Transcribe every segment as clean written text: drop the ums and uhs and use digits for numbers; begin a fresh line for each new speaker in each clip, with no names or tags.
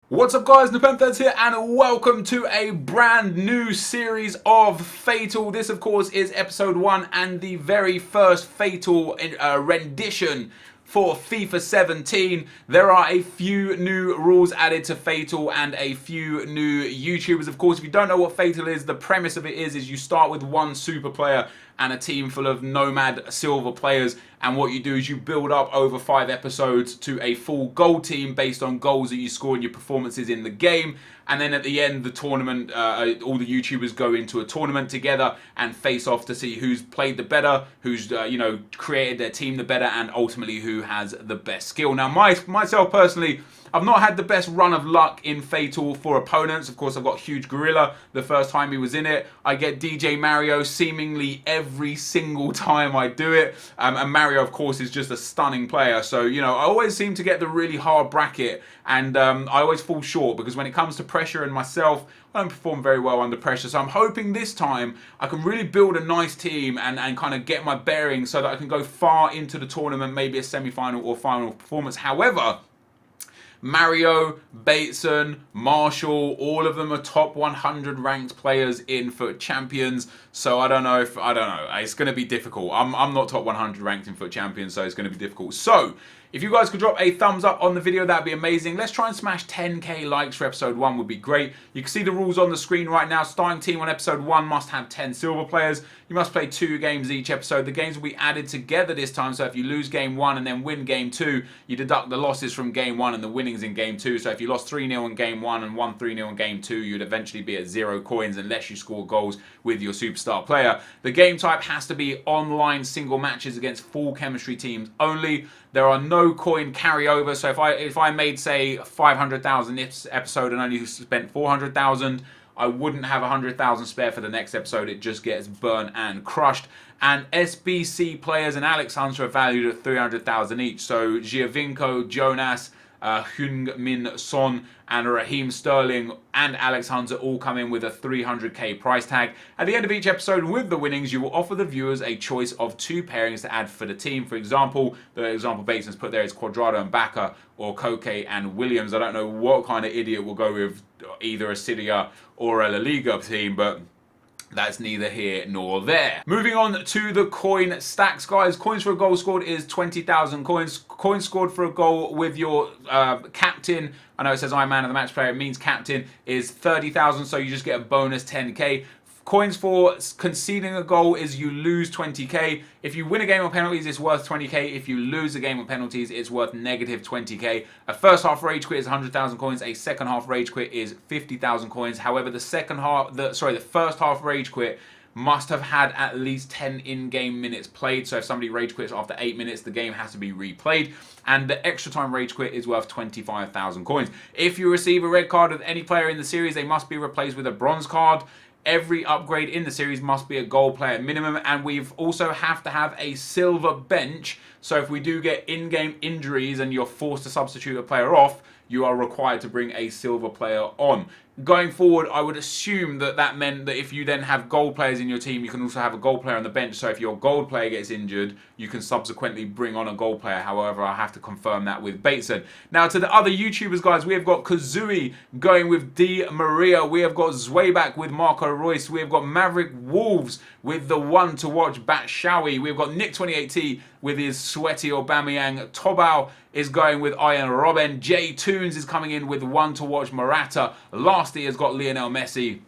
What's up guys, NepentheZ here and welcome to a brand new series of Fatal. This of course is episode 1 and the very first Fatal rendition for FIFA 17. There are a few new rules added to Fatal and a few new YouTubers. Of course, if you don't know what Fatal is, the premise of it is you start with one super player and a team full of nomad silver players, and what you do is you build up over 5 episodes to a full gold team based on goals that you score in your performances in the game. And then at the end, the tournament, all the YouTubers go into a tournament together and face off to see who's played the better, who's created their team the better, and ultimately who has the best skill. Now, myself personally, I've not had the best run of luck in Fatal for opponents. Of course, I've got Huge Gorilla the first time he was in it. I get DJ Mario seemingly every single time I do it. And Mario, of course, is just a stunning player. So, I always seem to get the really hard bracket. And I always fall short because when it comes to pressure and myself, I don't perform very well under pressure. So I'm hoping this time I can really build a nice team and kind of get my bearings so that I can go far into the tournament, maybe a semi-final or final performance. However, Mario, Bateson, Marshall, all of them are top 100 ranked players in FUT Champions. So I don't know. It's going to be difficult. I'm not top 100 ranked in FUT Champions, so it's going to be difficult. So if you guys could drop a thumbs up on the video, that'd be amazing. Let's try and smash 10k likes for episode 1 would be great. You can see the rules on the screen right now. Starting team on episode 1 must have 10 silver players. You must play 2 games each episode. The games will be added together this time. So if you lose game 1 and then win game 2, you deduct the losses from game 1 and the winnings in game 2. So if you lost 3-0 in game 1 and won 3-0 in game 2, you'd eventually be at 0 coins unless you score goals with your superstar player. The game type has to be online single matches against full chemistry teams only. There are no coin carryover. So if I made, say, 500,000 this episode and only spent 400,000, I wouldn't have 100,000 spare for the next episode. It just gets burnt and crushed. And SBC players and Alex Hunter are valued at 300,000 each. So Giovinco, Jonas, Heung-min Son and Raheem Sterling and Alex Hunter all come in with a 300k price tag. At the end of each episode with the winnings, you will offer the viewers a choice of 2 pairings to add for the team. For example, the example Bateson's put there is Quadrado and Baka, or Koke and Williams. I don't know what kind of idiot will go with either a Serie A or a La Liga team, but that's neither here nor there. Moving on to the coin stacks, guys. Coins for a goal scored is 20,000 coins. Coins scored for a goal with your captain, I know it says I'm man of the match player, it means captain, is 30,000, so you just get a bonus 10k. Coins for conceding a goal is you lose 20k. If you win a game on penalties, it's worth 20k. If you lose a game on penalties, it's worth negative 20k. A first half rage quit is 100,000 coins. A second half rage quit is 50,000 coins. However, the first half rage quit must have had at least 10 in-game minutes played. So if somebody rage quits after 8 minutes, the game has to be replayed. And the extra time rage quit is worth 25,000 coins. If you receive a red card with any player in the series, they must be replaced with a bronze card. Every upgrade in the series must be a gold player minimum, and we've also have to have a silver bench. So if we do get in-game injuries and you're forced to substitute a player off, you are required to bring a silver player on. Going forward, I would assume that meant that if you then have gold players in your team, you can also have a gold player on the bench. So if your gold player gets injured, you can subsequently bring on a gold player. However, I have to confirm that with Bateson. Now, to the other YouTubers, guys, we have got Kazooie going with Di Maria. We have got Zwayback with Marco Royce. We have got Maverick Wolves with the one to watch Batshawi. We've got Nick 28T with his sweaty Aubameyang. Tobau is going with Ian Robben. Jay Toons is coming in with one to watch Morata. Lasty has got Lionel Messi.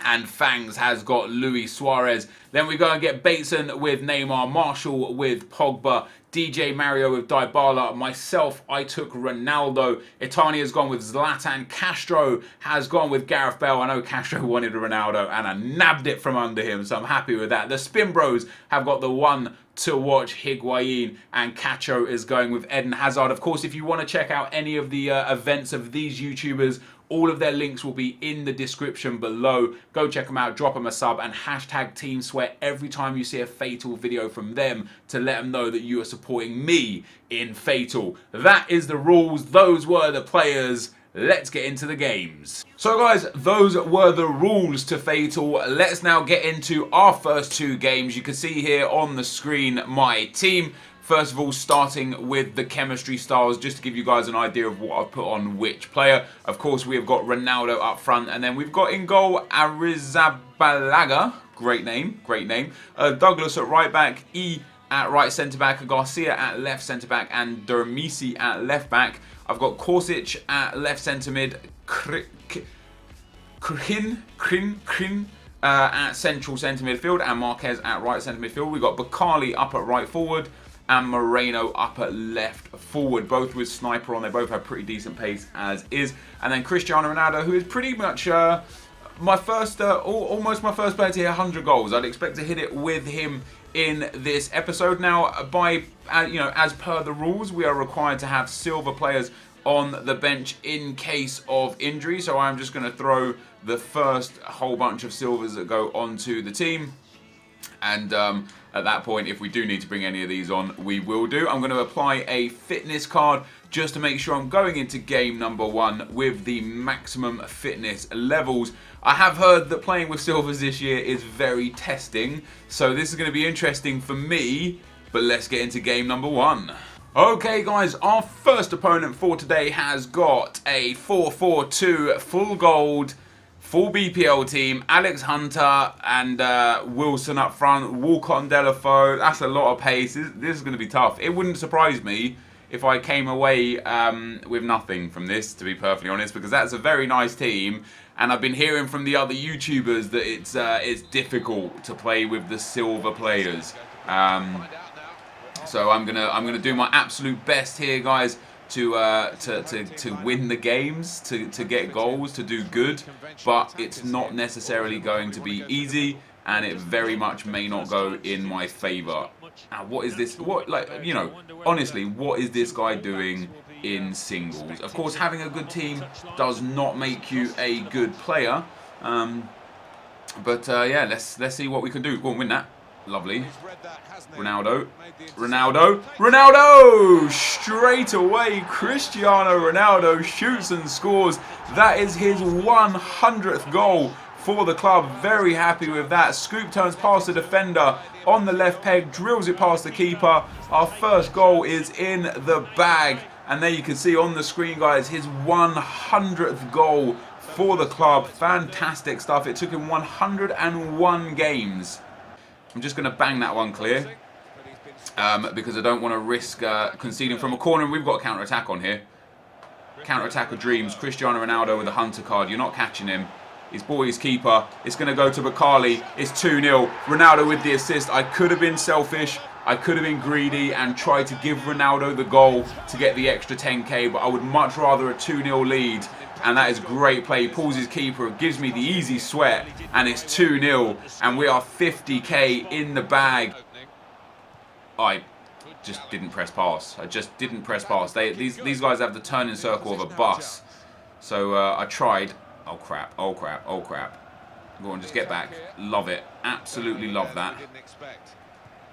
And Fangs has got Luis Suarez. Then we go and get Bateson with Neymar, Marshall with Pogba, DJ Mario with Dybala, myself, I took Ronaldo, Itani has gone with Zlatan, Castro has gone with Gareth Bale. I know Castro wanted Ronaldo and I nabbed it from under him, so I'm happy with that. The Spin Bros have got the one to watch Higuain, and Cacho is going with Eden Hazard. Of course, if you want to check out any of the events of these YouTubers, all of their links will be in the description below. Go check them out, drop them a sub, and hashtag Team Sweat every time you see a Fatal video from them to let them know that you are supporting me in Fatal. That is the rules. Those were the players. Let's get into the games. So guys, those were the rules to Fatal. Let's now get into our first 2 games. You can see here on the screen my team. First of all, starting with the chemistry styles, just to give you guys an idea of what I've put on which player. Of course, we have got Ronaldo up front, and then we've got in goal Arrizabalaga. Great name, great name. Douglas at right back, E at right centre back, Garcia at left centre back, and Dermisi at left back. I've got Korsic at left centre mid, Krin at central centre midfield, and Marquez at right centre midfield. We've got Bakali up at right forward, and Moreno up at left forward, both with sniper on. They both have pretty decent pace as is. And then Cristiano Ronaldo, who is pretty much my first, almost my first player to hit 100 goals. I'd expect to hit it with him in this episode. Now, as per the rules, we are required to have silver players on the bench in case of injury. So I'm just going to throw the first whole bunch of silvers that go onto the team. And at that point, if we do need to bring any of these on, we will do. I'm going to apply a fitness card just to make sure I'm going into game number 1 with the maximum fitness levels. I have heard that playing with silvers this year is very testing, so this is going to be interesting for me, but let's get into game number 1. Okay guys, our first opponent for today has got a 4-4-2 full gold, full BPL team. Alex Hunter and Wilson up front, Walcott and Delafeu. That's a lot of pace. This is going to be tough. It wouldn't surprise me if I came away with nothing from this, to be perfectly honest, because that's a very nice team. And I've been hearing from the other YouTubers that it's difficult to play with the silver players. So I'm gonna do my absolute best here, guys, to win the games, to get goals, to do good. But it's not necessarily going to be easy, and it very much may not go in my favour. Now, what is this? Honestly, what is this guy doing in singles? Of course, having a good team does not make you a good player. Yeah, let's see what we can do. Go on, win that. Lovely. Ronaldo. Straight away, Cristiano Ronaldo shoots and scores. That is his 100th goal for the club. Very happy with that. Scoop turns past the defender on the left peg, drills it past the keeper. Our first goal is in the bag. And there you can see on the screen, guys, his 100th goal for the club. Fantastic stuff. It took him 101 games. I'm just going to bang that one clear because I don't want to risk conceding from a corner. And we've got a counter-attack on here. Counter-attack of dreams. Cristiano Ronaldo with a Hunter card. You're not catching him. He's bought his keeper. It's going to go to Bakali. It's 2-0. Ronaldo with the assist. I could have been selfish. I could have been greedy and tried to give Ronaldo the goal to get the extra 10k, but I would much rather a 2-0 lead. And that is great play. He pulls his keeper, gives me the easy sweat, and it's 2-0. And we are 50k in the bag. I just didn't press pass. I just didn't press pass. These guys have the turning circle of a bus. So I tried. Oh crap, oh crap, oh crap. Go on, just get back. Love it. Absolutely love that.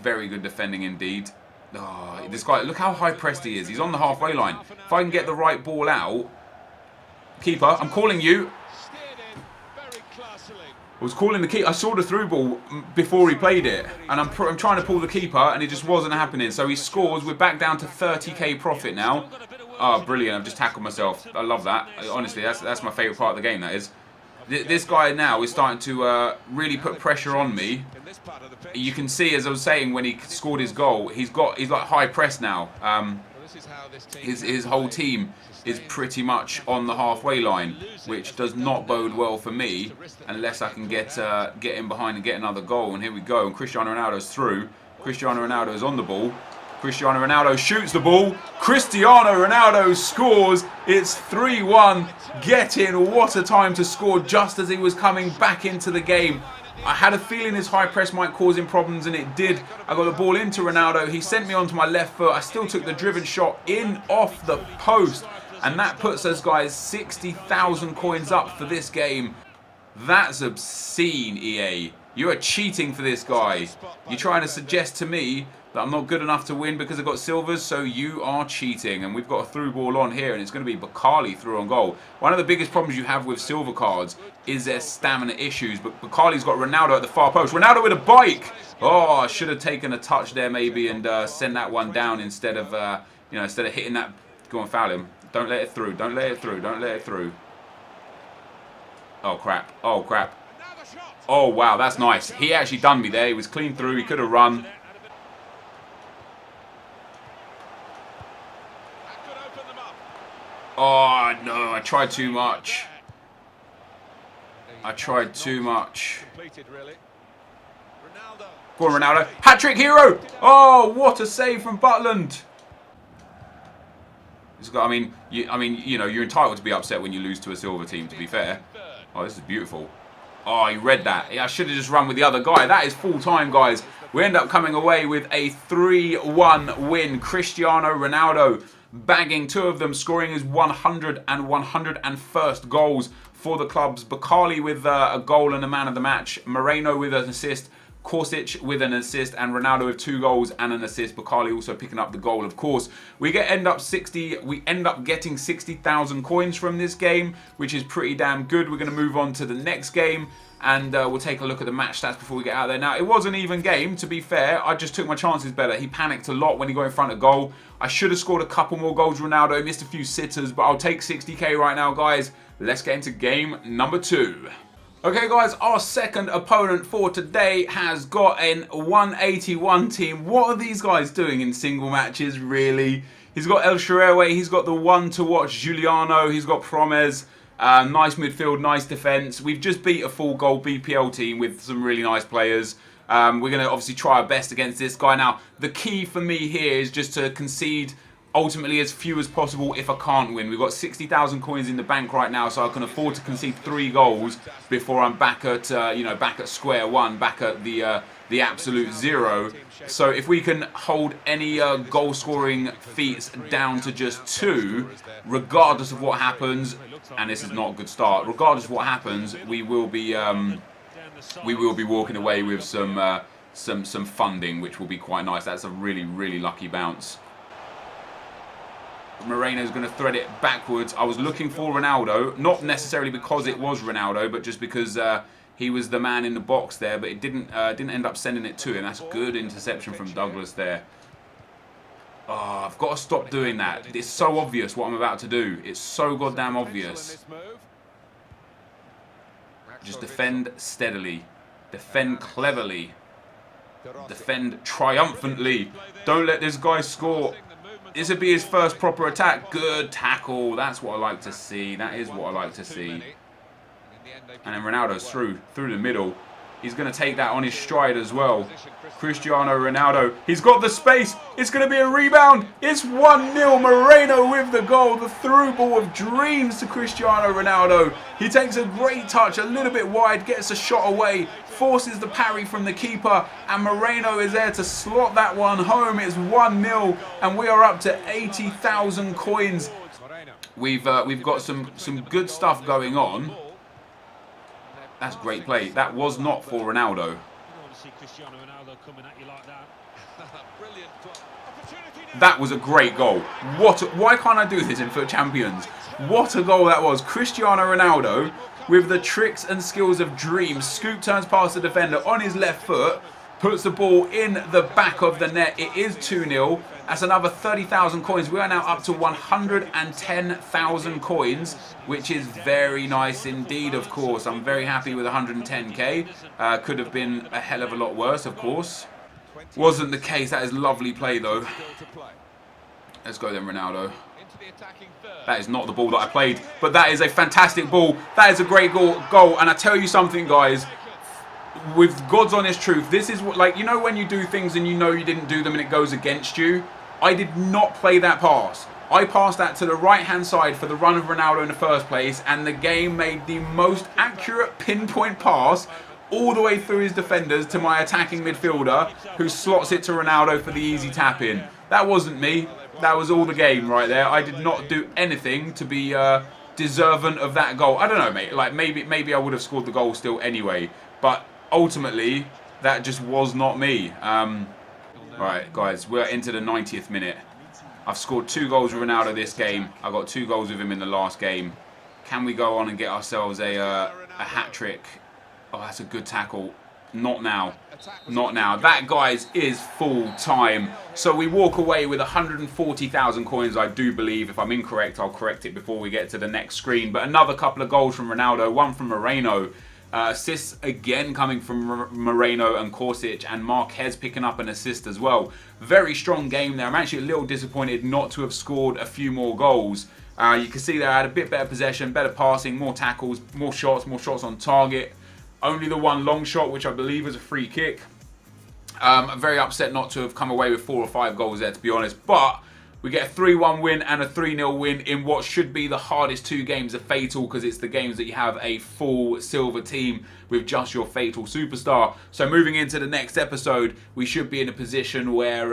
Very good defending indeed. Oh, this guy, look how high pressed he is. He's on the halfway line. If I can get the right ball out. Keeper, I'm calling you. I was calling the keeper. I saw the through ball before he played it. And I'm trying to pull the keeper and it just wasn't happening. So he scores. We're back down to 30k profit now. Oh, brilliant. I've just tackled myself. I love that. Honestly, that's my favourite part of the game, that is. This guy now is starting to really put pressure on me. You can see, as I was saying, when he scored his goal, he's like high press now. His whole team is pretty much on the halfway line, which does not bode well for me unless I can get in behind and get another goal. And here we go. And Cristiano Ronaldo's through. Cristiano Ronaldo is on the ball. Cristiano Ronaldo shoots the ball. Cristiano Ronaldo scores. It's 3-1. Get in. What a time to score just as he was coming back into the game. I had a feeling his high press might cause him problems, and it did. I got the ball into Ronaldo. He sent me onto my left foot. I still took the driven shot in off the post. And that puts us, guys, 60,000 coins up for this game. That's obscene, EA. You are cheating for this guy. You're trying to suggest to me that I'm not good enough to win because I've got silvers, so you are cheating. And we've got a through ball on here, and it's going to be Bakali through on goal. One of the biggest problems you have with silver cards is their stamina issues, but Bakali's got Ronaldo at the far post. Ronaldo with a bike! Oh, I should have taken a touch there maybe and send that one down instead of, you know, instead of hitting that. Go on, foul him. Don't let it through. Don't let it through. Don't let it through. Oh, crap. Oh, crap. Oh, wow, that's nice. He actually done me there. He was clean through. He could have run. Oh, no, I tried too much. I tried too much. Go on, Ronaldo. Hat-trick hero! Oh, what a save from Butland. I mean, you know, you're entitled to be upset when you lose to a silver team, to be fair. Oh, this is beautiful. Oh, he read that. Yeah, I should have just run with the other guy. That is full time, guys. We end up coming away with a 3-1 win. Cristiano Ronaldo bagging 2 of them, scoring his 100 and 101st goals for the clubs. Bakali with a goal and a man of the match. Moreno with an assist. Korsic with an assist, and Ronaldo with 2 goals and an assist. Bakali also picking up the goal, of course. We end up getting 60,000 coins from this game, which is pretty damn good. We're going to move on to the next game, and we'll take a look at the match stats before we get out there. Now, it was an even game, to be fair. I just took my chances better. He panicked a lot when he got in front of goal. I should have scored a couple more goals. Ronaldo missed a few sitters, but I'll take 60k right now, guys. Let's get into game number 2. Okay, guys, our second opponent for today has got an 181 team. What are these guys doing in single matches, really? He's got El Shaarawy, he's got the one to watch, Giuliano, he's got Promes. Nice midfield, nice defence. We've just beat a full goal BPL team with some really nice players. We're going to obviously try our best against this guy. Now, the key for me here is just to concede ultimately as few as possible if I can't win. We've got 60,000 coins in the bank right now, so I can afford to concede 3 goals before I'm back at, you know, back at square one, back at the absolute 0. So if we can hold any goal scoring feats down to just 2, regardless of what happens, and this is not a good start, regardless of what happens, we will be walking away with some funding, which will be quite nice. That's a really, really lucky bounce. Moreno's going to thread it backwards. I was looking for Ronaldo, not necessarily because it was Ronaldo, but just because he was the man in the box there, but it didn't end up sending it to him. That's good interception from Douglas there. Oh, I've got to stop doing that. It's so obvious what I'm about to do. It's so goddamn obvious. Just defend steadily. Defend cleverly. Defend triumphantly. Don't let this guy score. This would be his first proper attack. Good tackle. That's what I like to see. That is what I like to see. And then Ronaldo's through the middle. He's going to take that on his stride as well. Cristiano Ronaldo. He's got the space. It's going to be a rebound. It's 1-0. Moreno with the goal. The through ball of dreams to Cristiano Ronaldo. He takes a great touch, a little bit wide, gets a shot away, forces the parry from the keeper, and Moreno is there to slot that one home. It's 1-0, and we are up to 80,000 coins. We've got some good stuff going on. That's great play. That was not for Ronaldo. That was a great goal. Why can't I do this in FUT Champions? What a goal that was. Cristiano Ronaldo, with the tricks and skills of dreams, scoop turns past the defender on his left foot, puts the ball in the back of the net. It is 2-0. That's another 30,000 coins. We are now up to 110,000 coins, which is very nice indeed, of course. I'm very happy with 110k. Could have been a hell of a lot worse, of course. Wasn't the case. That is lovely play, though. Let's go then, Ronaldo. That is not the ball that I played, but that is a fantastic ball. That is a great goal. And I tell you something, guys. With God's honest truth, this is what, like, you know when you do things and you know you didn't do them and it goes against you? I did not play that pass. I passed that to the right-hand side for the run of Ronaldo in the first place, and the game made the most accurate pinpoint pass all the way through his defenders to my attacking midfielder, who slots it to Ronaldo for the easy tap-in. That wasn't me. That was all the game right there. I did not do anything to be deserving of that goal. I don't know, mate. Like, maybe I would have scored the goal still anyway, but ultimately, that just was not me. Right, guys, we're into the 90th minute. I've scored 2 goals with Ronaldo this game. I got 2 goals with him in the last game. Can we go on and get ourselves a hat-trick? Oh, that's a good tackle. Not now. Not now. That, guys, is full time. So we walk away with 140,000 coins, I do believe. If I'm incorrect, I'll correct it before we get to the next screen. But another couple of goals from Ronaldo, one from Moreno. Assists again coming from Moreno and Korsic, and Marquez picking up an assist as well. Very strong game there. I'm actually a little disappointed not to have scored a few more goals. You can see they had a bit better possession, better passing, more tackles, more shots on target. Only the one long shot, which I believe was a free kick. I'm very upset not to have come away with 4 or 5 goals there, to be honest. But we get a 3-1 win and a 3-0 win in what should be the hardest 2 games of Fatal, because it's the games that you have a full silver team with just your Fatal superstar. So moving into the next episode, we should be in a position where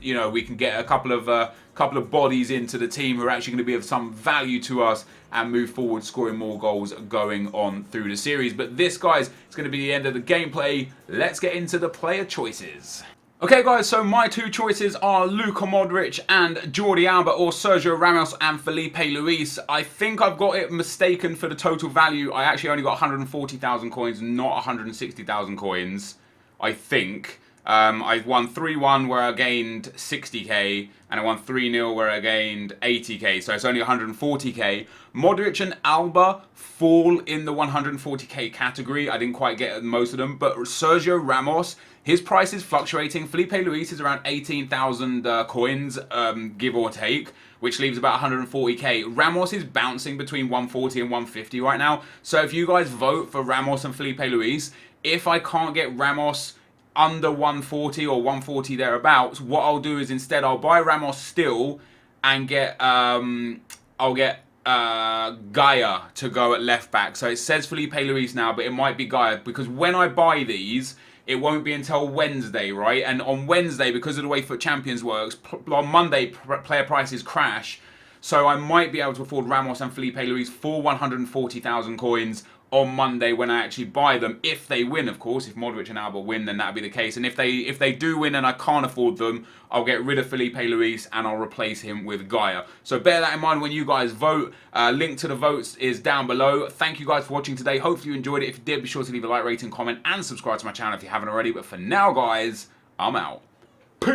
you know, we can get a couple of bodies into the team who are actually going to be of some value to us and move forward, scoring more goals going on through the series. But this, guys, is going to be the end of the gameplay. Let's get into the player choices. Okay, guys, so my 2 choices are Luka Modric and Jordi Alba, or Sergio Ramos and Felipe Luis. I think I've got it mistaken for the total value. I actually only got 140,000 coins, not 160,000 coins, I think. I won 3-1 where I gained 60k, and I won 3-0 where I gained 80k, so it's only 140k. Modric and Alba fall in the 140k category. I didn't quite get most of them, but Sergio Ramos, his price is fluctuating. Felipe Luis is around 18,000 coins, give or take, which leaves about 140k. Ramos is bouncing between 140 and 150 right now. So if you guys vote for Ramos and Felipe Luis, if I can't get Ramos under 140 or 140 thereabouts, what I'll do is instead I'll buy Ramos still and get I'll get Gaia to go at left back. So it says Felipe Luis now, but it might be Gaia, because when I buy these, it won't be until Wednesday, right? And on Wednesday, because of the way FUT Champions works, on Monday player prices crash. So I might be able to afford Ramos and Felipe Luis for 140,000 coins on Monday when I actually buy them, if they win, of course. If Modric and Alba win, then that'll be the case. And if they do win and I can't afford them, I'll get rid of Felipe Luis and I'll replace him with Gaia. So bear that in mind when you guys vote. Link to the votes is down below. Thank you guys for watching today. Hopefully you enjoyed it. If you did, be sure to leave a like, rating, comment, and subscribe to my channel if you haven't already. But for now, guys, I'm out. Peace.